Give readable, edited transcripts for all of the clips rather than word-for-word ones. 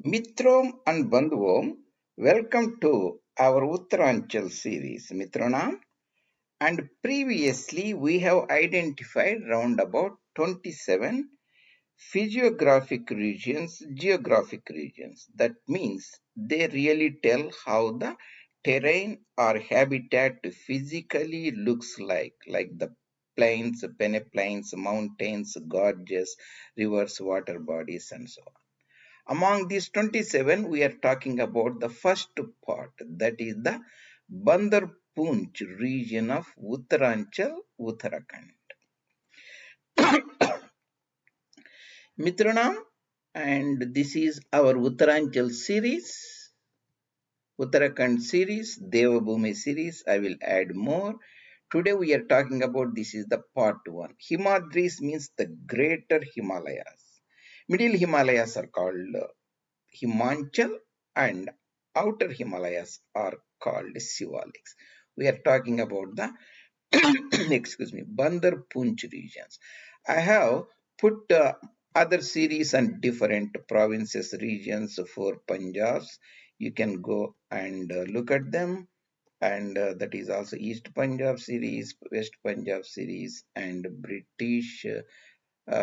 Mitrom and Bandhuvom, welcome to our Uttaranchal series, Mitronam. And previously, we have identified round about 27 physiographic regions, geographic regions. That means they really tell how the terrain or habitat physically looks like the plains, peneplains, mountains, gorges, rivers, water bodies, and so on. Among these 27, we are talking about the first part, that is the Bandarpunch region of Uttaranchal, Uttarakhand. Mitranam, and this is our Uttaranchal series, Uttarakhand series, Devabhumi series. I will add more. Today we are talking about this is the part 1. Himadris means the greater Himalayas. Middle Himalayas are called Himachal and outer Himalayas are called Shivaliks. We are talking about the excuse me, Bandarpunch regions. I have put other series and different provinces, regions for Punjabs. You can go and look at them. And that is also East Punjab series, West Punjab series, and British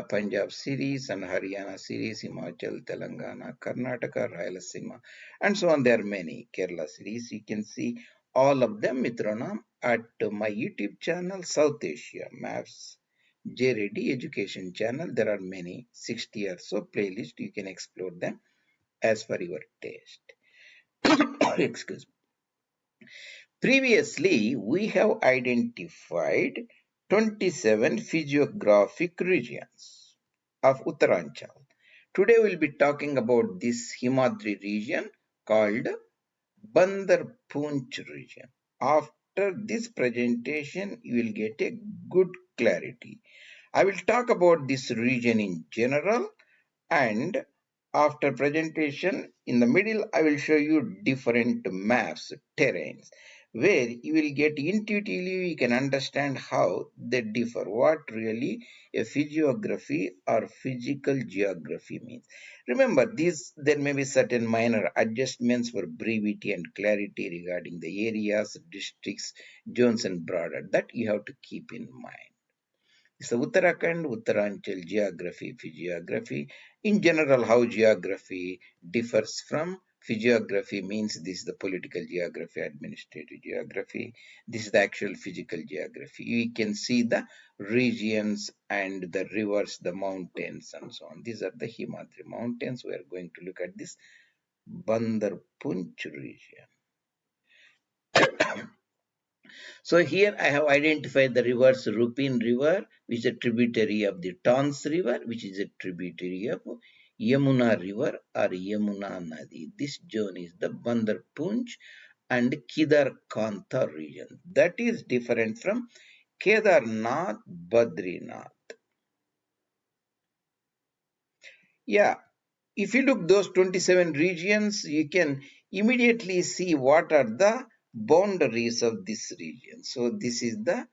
Punjab series and Haryana series, Himachal, Telangana, Karnataka, Rayalaseema, and so on. There are many Kerala series. You can see all of them, Mitronam, at my YouTube channel, South Asia Maps, J. Reddy Education channel. There are many, 60 or so playlists. You can explore them as per your taste. Excuse me. Previously, we have identified 27 physiographic regions of Uttaranchal. Today we'll be talking about this Himadri region called Bandarpunch region. After this presentation, you will get a good clarity. I will talk about this region in general, and after presentation in the middle, I will show you different maps, terrains, where you will get intuitively, you can understand how they differ, what really a physiography or physical geography means. Remember, there may be certain minor adjustments for brevity and clarity regarding the areas, districts, zones, and border that you have to keep in mind. So Uttarakhand, Uttaranchal geography, physiography. In general, how geography differs from physiography means this is the political geography, administrative geography. This is the actual physical geography. You can see the regions and the rivers, the mountains, and so on. These are the Himadri mountains. We are going to look at this Bandarpunch region. So here I have identified the rivers Rupin River, which is a tributary of the Tons River, which is a tributary of Yamuna River or Yamuna Nadi. This zone is the Bandarpunch and Kedarkantha region. That is different from Kedarnath, Badrinath. Yeah, if you look those 27 regions, you can immediately see what are the boundaries of this region. So this is the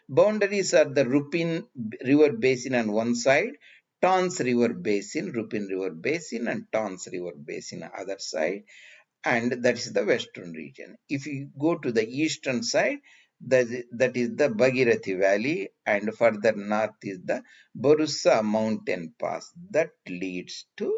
boundaries are the Rupin River Basin on one side, Tons River Basin, Rupin River Basin, and Tons River Basin on the other side, and that is the western region. If you go to the eastern side, that is the Bhagirathi Valley, and further north is the Borussa mountain pass that leads to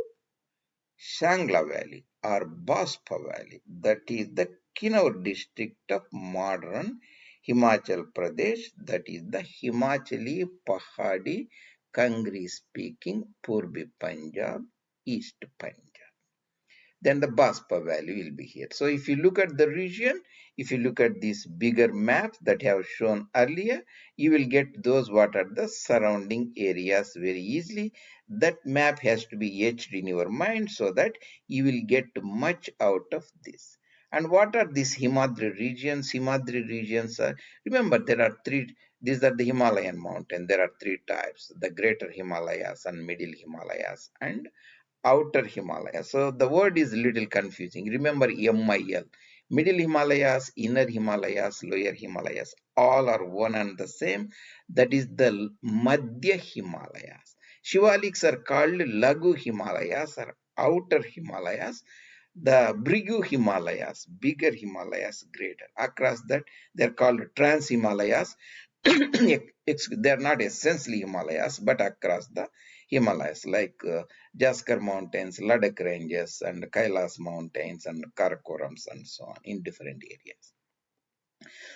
Shangla Valley or Baspa Valley, that is the Kinnaur district of modern Himachal Pradesh, that is the Himachali Pahadi Kangri speaking Purbi Punjab, East Punjab. Then the Baspa Valley will be here. So if you look at the region, if you look at these bigger maps that I have shown earlier, you will get those what are the surrounding areas very easily. That map has to be etched in your mind so that you will get much out of this. And what are these Himadri regions? Himadri regions are, remember there are three, these are the Himalayan mountain. There are three types, the greater Himalayas and middle Himalayas and outer Himalayas. So the word is little confusing. Remember MIL. Middle Himalayas, inner Himalayas, lower Himalayas, all are one and the same. That is the Madhya Himalayas. Shivaliks are called Lagu Himalayas or outer Himalayas, the Brigu Himalayas, bigger Himalayas, greater. Across that, they're called Trans Himalayas. They're not essentially Himalayas, but across the Himalayas, like Jaskar Mountains, Ladakh Ranges, and Kailas Mountains, and Karakorams, and so on, in different areas.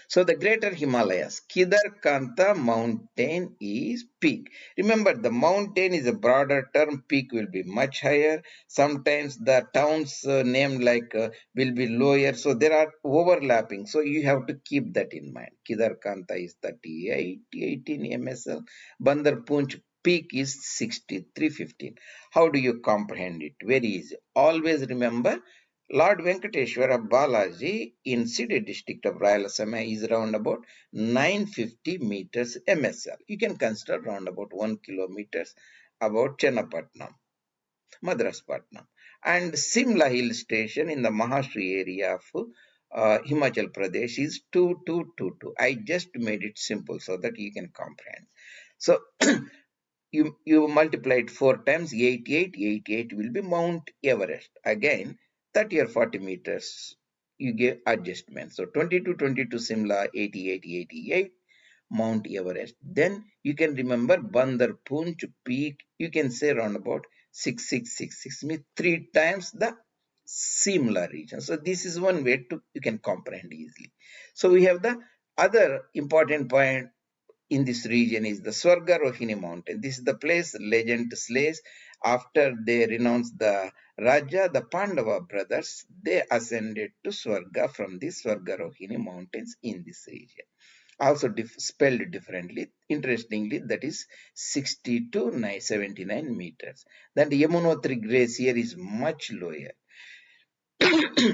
So the greater Himalayas, Kedarkantha mountain is peak. Remember, the mountain is a broader term, peak will be much higher. Sometimes the towns named like will be lower. So there are overlapping. So you have to keep that in mind. Kedarkantha is 38, 18 MSL. Bandarpunch peak is 6315. How do you comprehend it? Very easy. Always remember Lord Venkateshwara Balaji in City district of Rayalaseema is around about 950 meters MSL. You can consider around about 1 kilometers about Chennapatnam, Madraspatnam. And Simla Hill Station in the Mahashri area of Himachal Pradesh is 2222. I just made it simple so that you can comprehend. So you multiply it 4 times, 88, 88 will be Mount Everest. Again, 30 or 40 meters, you give adjustment. So 22, 22 Simla, 88, 88, Mount Everest. Then you can remember Bandarpunch peak, you can say around about 6666, means 3 times the Simla region. So this is one way to you can comprehend easily. So we have the other important point in this region is the Swargarohini mountain. This is the place legend slays. After they renounced the Raja, the Pandava brothers, they ascended to Swarga from the Swargarohini mountains in this region. Also spelled differently. Interestingly, that is 60 to 79 meters. Then the Yamunotri glacier is much lower.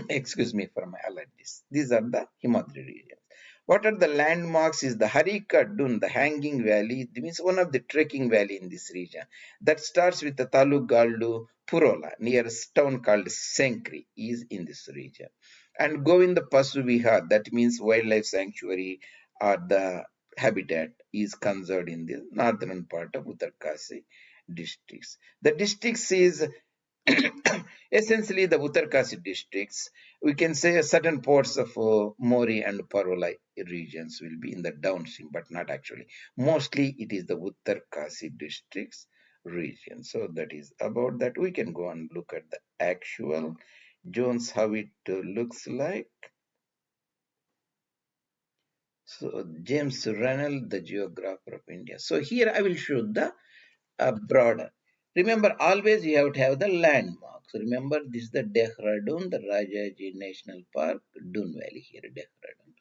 Excuse me for my allergies. These are the Himadri regions. What are the landmarks is the Harika Dun, the hanging valley. This means one of the trekking valley in this region. That starts with the Talugaldu Purola, near a town called Senkri, is in this region. And Govinda Pasu Vihar, that means wildlife sanctuary or the habitat is conserved in the northern part of Uttarkasi districts. The districts is essentially the Uttarkasi districts. We can say certain parts of Mori and Parola regions will be in the downstream, but not actually. Mostly it is the Uttarkasi districts region. So that is about that. We can go and look at the actual zones, how it looks like. So James Rennell, the geographer of India. So here I will show the broader. Remember, always you have to have the landmarks. Remember, this is the Dehradun, the Rajaji National Park, Dun Valley here, Dehradun.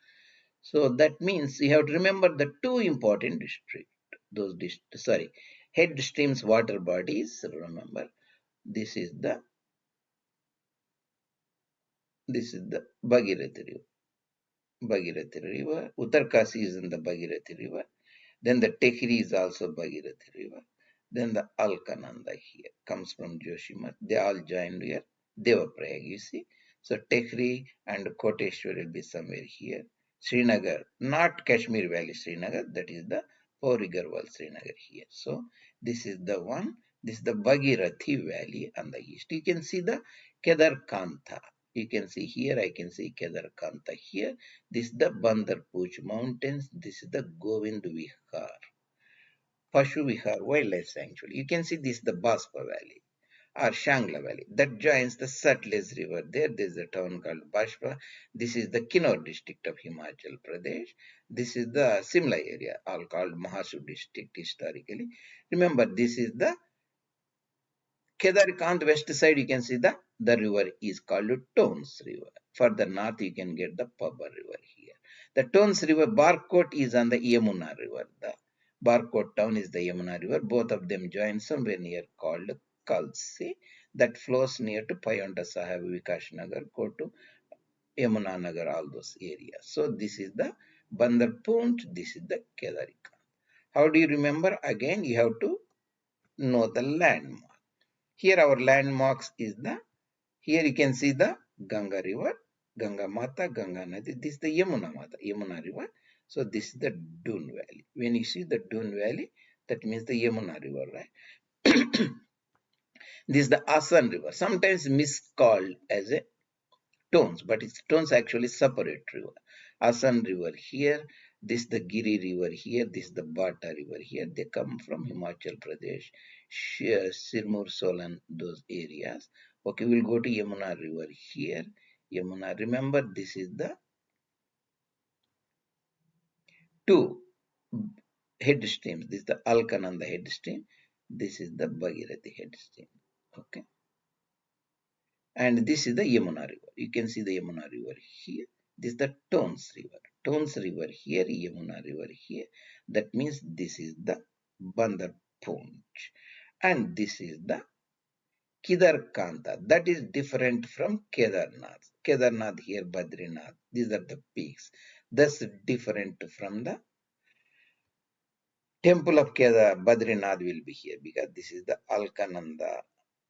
So that means you have to remember the two important districts. Those head streams, water bodies. Remember, this is the Bhagirathi River. Bhagirathi River. Uttarkasi is in the Bhagirathi River. Then the Tehri is also Bhagirathi River. Then the Alkananda here comes from Joshimath. They all joined here. Devaprayag, you see. So Tehri and Koteshwar will be somewhere here. Srinagar, not Kashmir Valley Srinagar, that is the Porigarwal Srinagar here. So this is the one. This is the Bhagirathi Valley on the east. You can see the Kedarkantha. You can see here, I can see Kedarkantha here. This is the Bandarpunch mountains. This is the Govind Vihar. Pashu Vihar Wildlife Sanctuary. You can see this is the Baspa Valley or Shangla Valley that joins the Sutlej River. There is a town called Baspa. This is the Kinnaur district of Himachal Pradesh. This is the Simla area, all called Mahasu district historically. Remember, this is the Kedarkant west side. You can see the river is called Tons River. Further north, you can get the Pabbar River here. The Tons River, Barkot is on the Yamuna River. The Barkot town is the Yamuna River. Both of them join somewhere near called Kalsi that flows near to Payonta Sahib, Vikash Nagar, go to Yamuna Nagar, all those areas. So this is the Bandarpunch, this is the Kedarkant. How do you remember? Again, you have to know the landmark. Here our landmarks is here you can see the Ganga River, Ganga Mata, Ganga Nadi. This is the Yamuna Mata, Yamuna River. So this is the Dun Valley. When you see the Dun Valley, that means the Yamuna River, right? This is the Asan river, sometimes miscalled as a Tones, but its Tones actually separate river. Asan river here, this is the Giri river here, this is the Bata river here. They come from Himachal Pradesh, Sirmur, Solan, those areas. Okay, we'll go to Yamuna river here. Yamuna, remember this is the two head streams. This is the Alkananda head stream. This is the Bhagirathi head stream. Okay. And this is the Yamuna river. You can see the Yamuna river here. This is the Tons river. Tons river here, Yamuna river here. That means this is the Bandarpunch. And this is the Kedarkanta. That is different from Kedarnath. Kedarnath here, Badrinath. These are the peaks. That's different from the temple of Kedar. Badrinath will be here because this is the Alkananda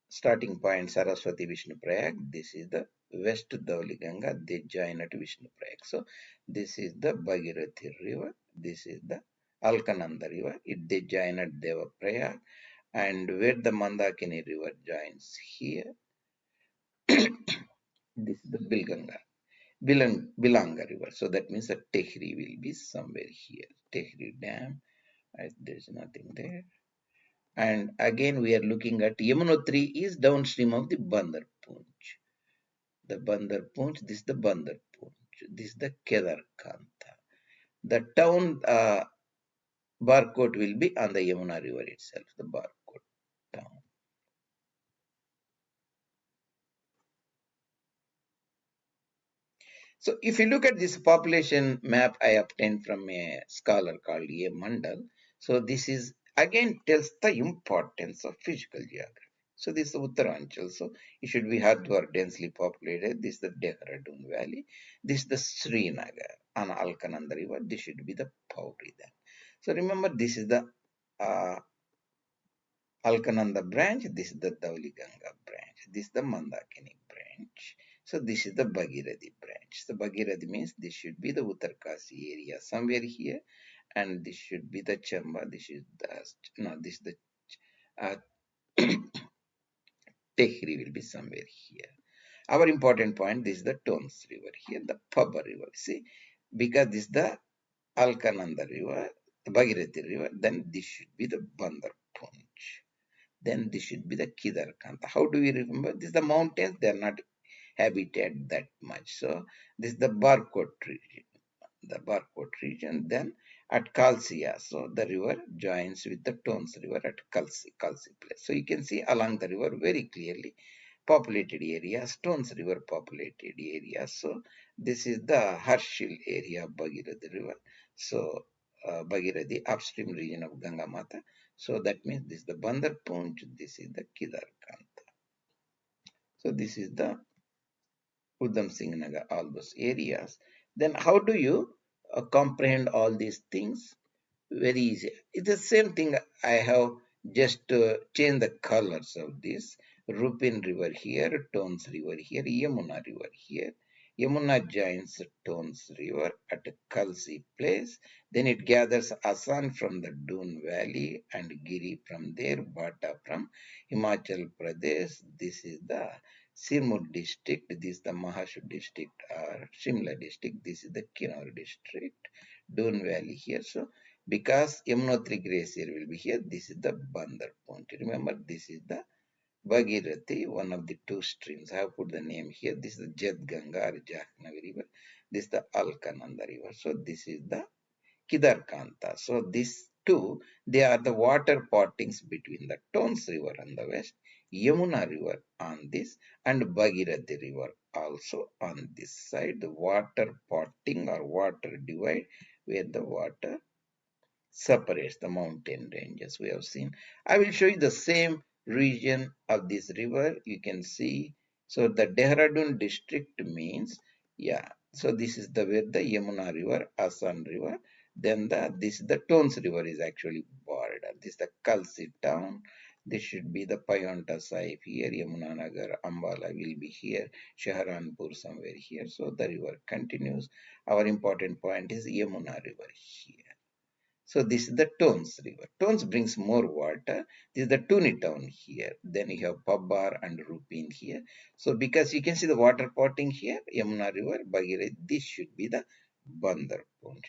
starting point, Saraswati Vishnu Prayag. This is the West Dhauli Ganga. They join at Vishnu Prayag. So this is the Bhagirathi river. This is the Alkananda river. They join at Deva Prayag. And where the Mandakini river joins here, this is the Bilganga. Bilanga river. So that means the Tehri will be somewhere here. Tehri Dam. There's nothing there. And again, we are looking at Yamunotri is downstream of the Bandarpunch. The Bandarpunch, this is the Bandarpunch. This is the Kedarkanta. The town Barkot will be on the Yamuna river itself, the Barkot town. So if you look at this population map I obtained from a scholar called A. Mandal, so this is again tells the importance of physical geography. So this is the Uttaranchal. So it should be Hardwar densely populated. This is the Dehradun Valley. This is the Srinagar on Alkananda River. This should be the Pauri then. So remember, this is the Alkananda branch. This is the Dhauli Ganga branch. This is the Mandakini branch. So this is the Bhagirathi branch. So Bhagirathi means this should be the Uttarkasi area somewhere here, and this should be the Chamba. This is the this is the Tehri will be somewhere here. Our important point, this is the Tons river here, the Pabba river. See, because this is the Alkananda river, the Bhagirathi river, then this should be the Bandarpunch. Then this should be the Kedarkanta. How do we remember? This is the mountains, they are not habited that much. So this is the Barkot region. The Barkot region. Then at Kalsiya, so the river joins with the Tons river at Kalsi place. So you can see along the river very clearly populated areas, Tons river populated areas. So this is the Harshil area of Bhagirathi river. So Bhagirathi upstream region of Ganga Mata. So that means this is the Bandarpunch, this is the Kedarkanta. So this is the Udham Singh Nagar, all those areas. Then how do you comprehend all these things? Very easy. It's the same thing. I have just changed the colors of this. Rupin river here, Tons river here, Yamuna river here. Yamuna joins Tons river at Kalsi place. Then it gathers Asan from the Doon valley and Giri from there, Bata from Himachal Pradesh. This is the Sirmur district. This is the Mahashu district or Shimla district. This is the Kinnaur district. Doon valley here. So because Yamunotri glacier will be here, this is the Bandarpunch. Remember, this is the Bhagirathi, one of the two streams. I have put the name here. This is the Jat Ganga or Jahnavi river. This is the Alkananda river. So this is the Kedarkanta. So these two, they are the water pottings between the Tons river on the west, Yamuna river on this, and Bhagirathi river also on this side. The water potting or water divide where the water separates the mountain ranges we have seen. I will show you the same region of this river. You can see. So the Dehradun district means, yeah. So this is the where the Yamuna river, Asan river. Then this the Tons river is actually border. This is the Kalsi town. This should be the Payonta Sahib here. Yamuna Nagar, Ambala will be here. Shaharanpur somewhere here. So the river continues. Our important point is Yamuna river here. So this is the Tons river. Tons brings more water. This is the Tuni town here. Then you have Pabbar and Rupin here. So because you can see the water potting here, Yamuna river, Bhagirathi, this should be the Bandarpunch.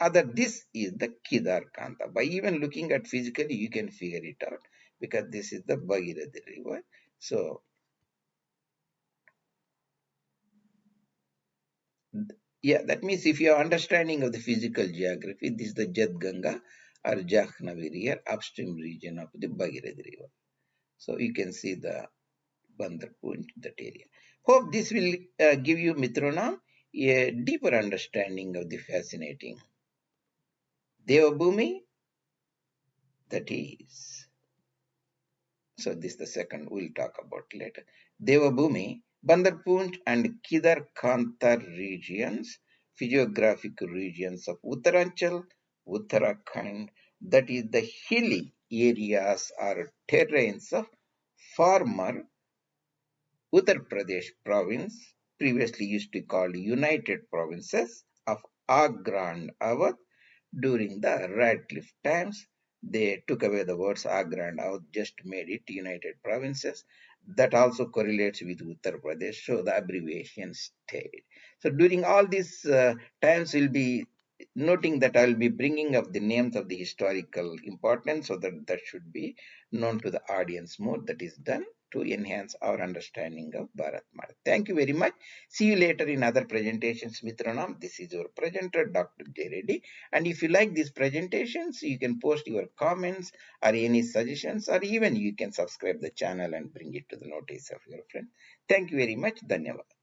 Other, this is the Kedarkanta. By even looking at physically, you can figure it out because this is the Bhagirathi river. So yeah, that means if you have understanding of the physical geography, this is the Jat Ganga or Jahnavi river, upstream region of the Bhagirathi river. So you can see the Bandarpunch, that area. Hope this will give you, Mitrona, a deeper understanding of the fascinating Devabhumi, that is. So this is the second we'll talk about later. Devabhumi, Bandarpunch and Kedarkanta regions, physiographic regions of Uttaranchal, Uttarakhand, that is the hilly areas or terrains of former Uttar Pradesh province, previously used to be called United Provinces of Agra and Awadh. During the Radcliffe times, they took away the words Agra and Awadh, just made it United Provinces. That also correlates with Uttar Pradesh, so the abbreviation stayed. So during all these times, we'll be noting that I'll be bringing up the names of the historical importance so that that should be known to the audience more. That is done to enhance our understanding of Bharat Mata. Thank you very much. See you later in other presentations, Mitranam. This is your presenter, Dr. J. Reddy. And if you like these presentations, you can post your comments or any suggestions, or even you can subscribe the channel and bring it to the notice of your friend. Thank you very much. Dhanyavad.